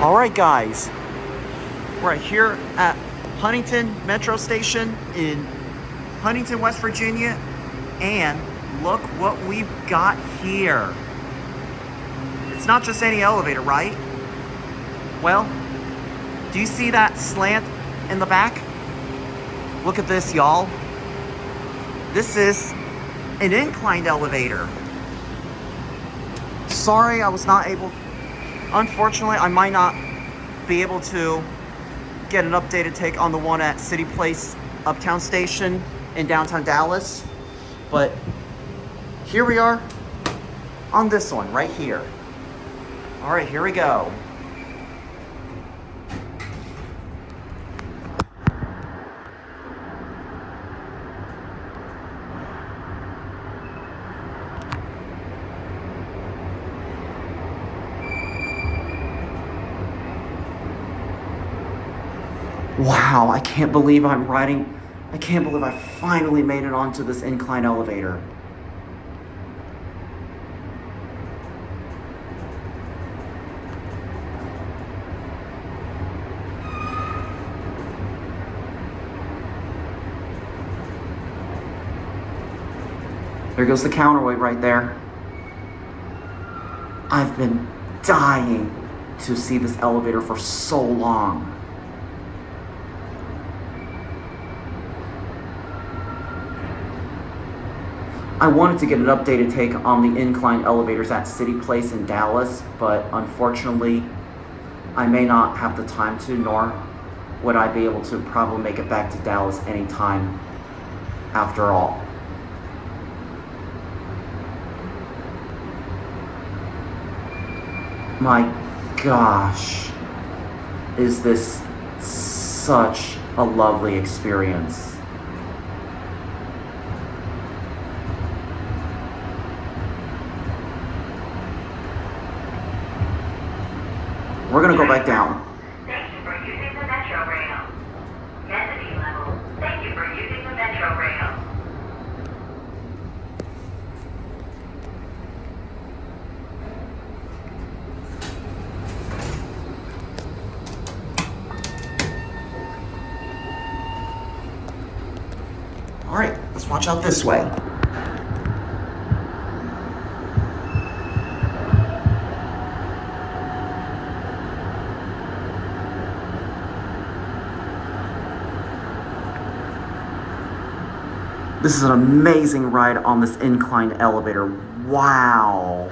All right, guys, we're here at Huntington Metro Station in Huntington, West Virginia, and look what we've got here. It's not just any elevator, right? Well, do you see that slant in the back? Look at this, y'all. This is an inclined elevator. Sorry, I was not able. Unfortunately, I might not be able to get an updated take on the one at City Place Uptown Station in downtown Dallas. But here we are on this one right here. All right, here we go. Wow, I can't believe I finally made it onto this incline elevator. There goes the counterweight right there. I've been dying to see this elevator for so long. I wanted to get an updated take on the incline elevators at City Place in Dallas, but unfortunately, I may not have the time to, nor would I be able to probably make it back to Dallas anytime after all. My gosh, is this such a lovely experience. We're gonna go back down. Thank you for using the Metro Rail. Density level. Thank you for using the Metro Rail. All right, let's watch out this way. This is an amazing ride on this inclined elevator. Wow.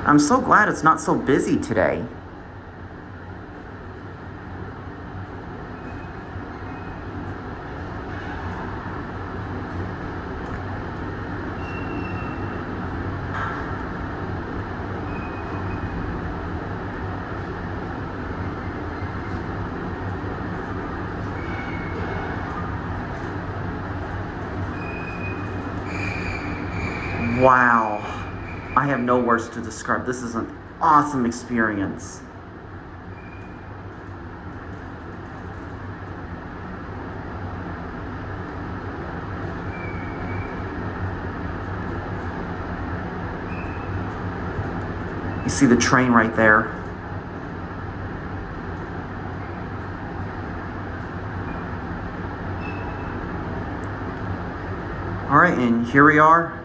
I'm so glad it's not so busy today. Wow, I have no words to describe. This is an awesome experience. You see the train right there. All right, and here we are.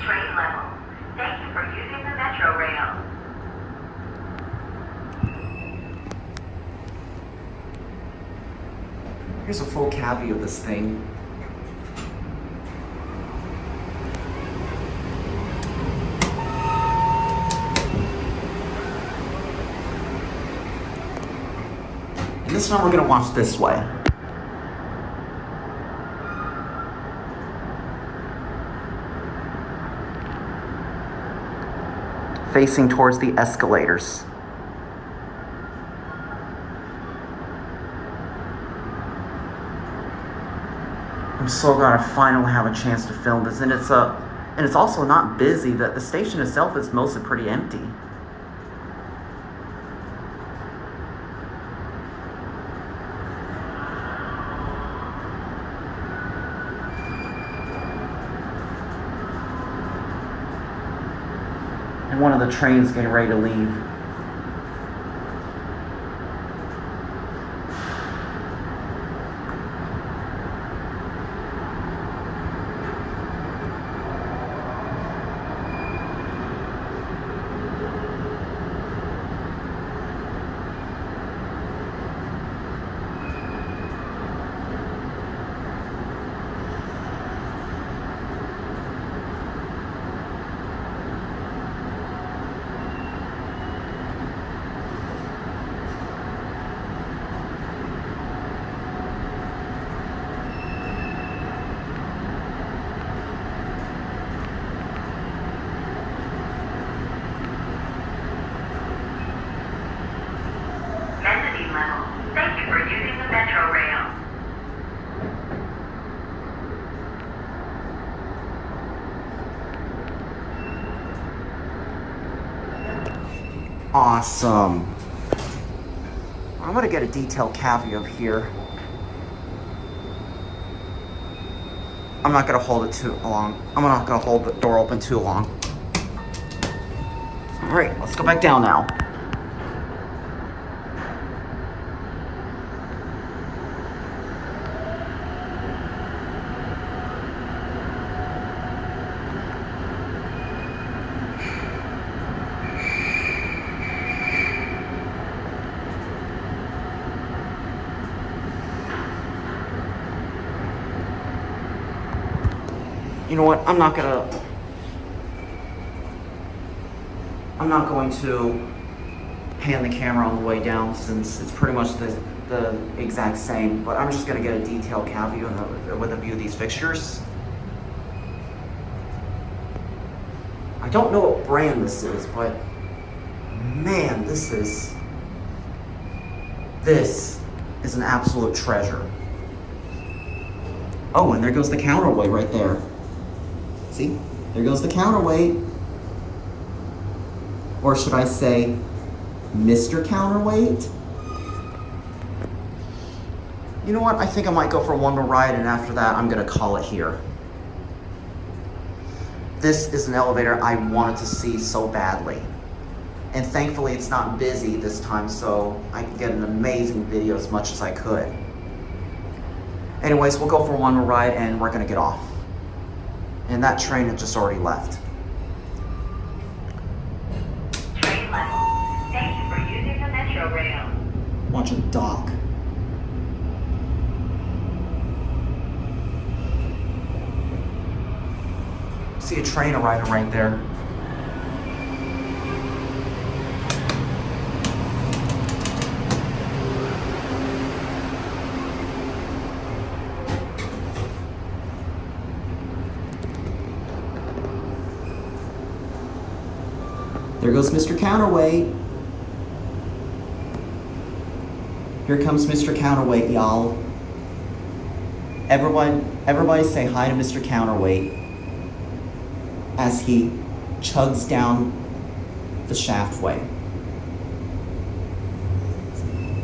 Train level. Thank you for using the Metro Rail. Here's a full cab view of this thing. And this one we're gonna watch this way. Facing towards the escalators. I'm so glad I finally have a chance to film this, and it's also not busy. The station itself is mostly pretty empty. one of the trains getting ready to leave. Mezzanine level. Thank you for using the Metro Rail. Awesome. I'm gonna get a detailed cavity of here. I'm not gonna hold it too long. I'm not gonna hold the door open too long. All right, let's go back down now. You know what? I'm not going to pan the camera on the way down since it's pretty much the exact same, but I'm just gonna get a detailed cavity with a view of these fixtures. I don't know what brand this is, but man, this is an absolute treasure. Oh, and there goes the counterweight right there. See, there goes the counterweight. Or should I say, Mr. Counterweight? You know what? I think I might go for one more ride, and after that, I'm gonna call it here. This is an elevator I wanted to see so badly. And thankfully, it's not busy this time, so I can get an amazing video as much as I could. Anyways, we'll go for one more ride, and we're gonna get off. And that train had just already left. Train level. Thank you for using the Metro Rail. Watch it dock. See a train arriving right there. There goes Mr. Counterweight. Here comes Mr. Counterweight, y'all. Everybody say hi to Mr. Counterweight as he chugs down the shaftway.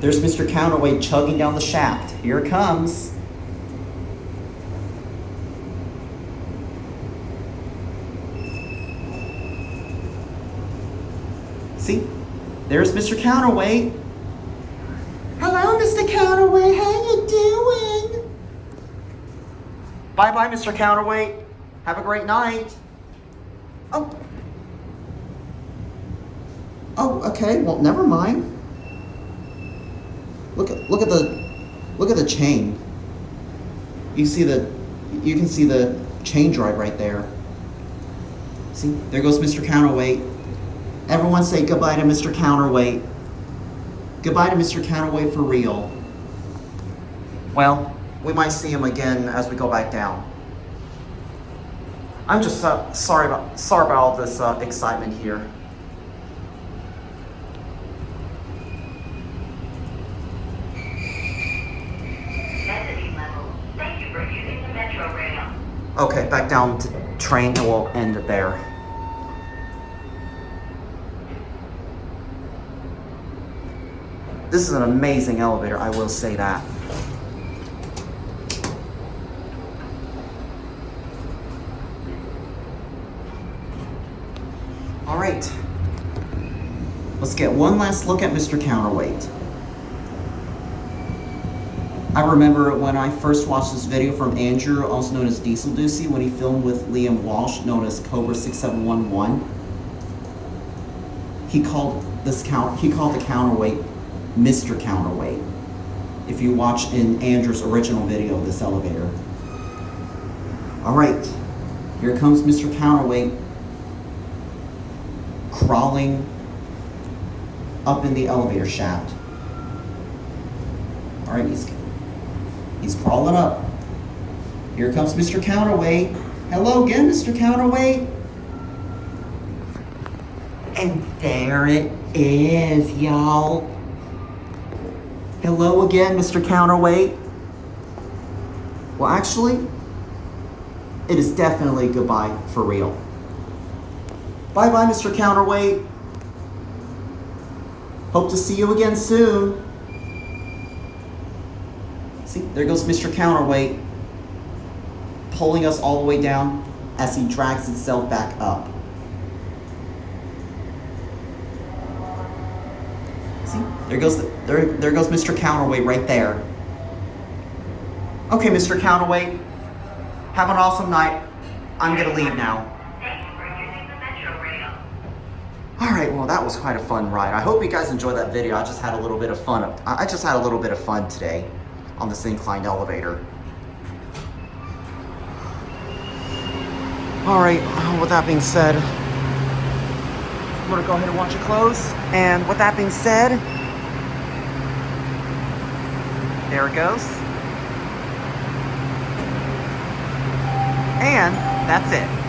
There's Mr. Counterweight chugging down the shaft. Here it comes. See, there's Mr. Counterweight. Hello, Mr. Counterweight. How you doing? Bye-bye, Mr. Counterweight. Have a great night. Oh. Oh, okay. Well, never mind. Look at the chain. You can see the chain drive right there. See, there goes Mr. Counterweight. Everyone say goodbye to Mr. Counterweight. Goodbye to Mr. Counterweight for real. Well, we might see him again as we go back down. I'm just sorry about all this excitement here. Mezzanine level. Thank you for using the Metro Rail. Okay, back down to train, and we'll end it there. This is an amazing elevator, I will say that. All right. Let's get one last look at Mr. Counterweight. I remember when I first watched this video from Andrew, also known as Diesel Doocy, when he filmed with Liam Walsh, known as Cobra 6711. He called the counterweight Mr. Counterweight. If you watch in Andrew's original video of this elevator. All right, here comes Mr. Counterweight crawling up in the elevator shaft. All right, he's crawling up. Here comes Mr. Counterweight. Hello again, Mr. Counterweight. And there it is, y'all. Hello again, Mr. Counterweight. Well, actually, it is definitely goodbye for real. Bye-bye, Mr. Counterweight. Hope to see you again soon. See, there goes Mr. Counterweight, pulling us all the way down as he drags himself back up. See, there goes Mr. Counterweight right there. Okay, Mr. Counterweight, have an awesome night. I'm gonna leave now. Thank you for using the Metro Rail. All right, well, that was quite a fun ride. I hope you guys enjoyed that video. I just had a little bit of fun. I just had a little bit of fun today on this inclined elevator. All right, with that being said, I'm gonna go ahead and watch it close. And with that being said, there it goes. And that's it.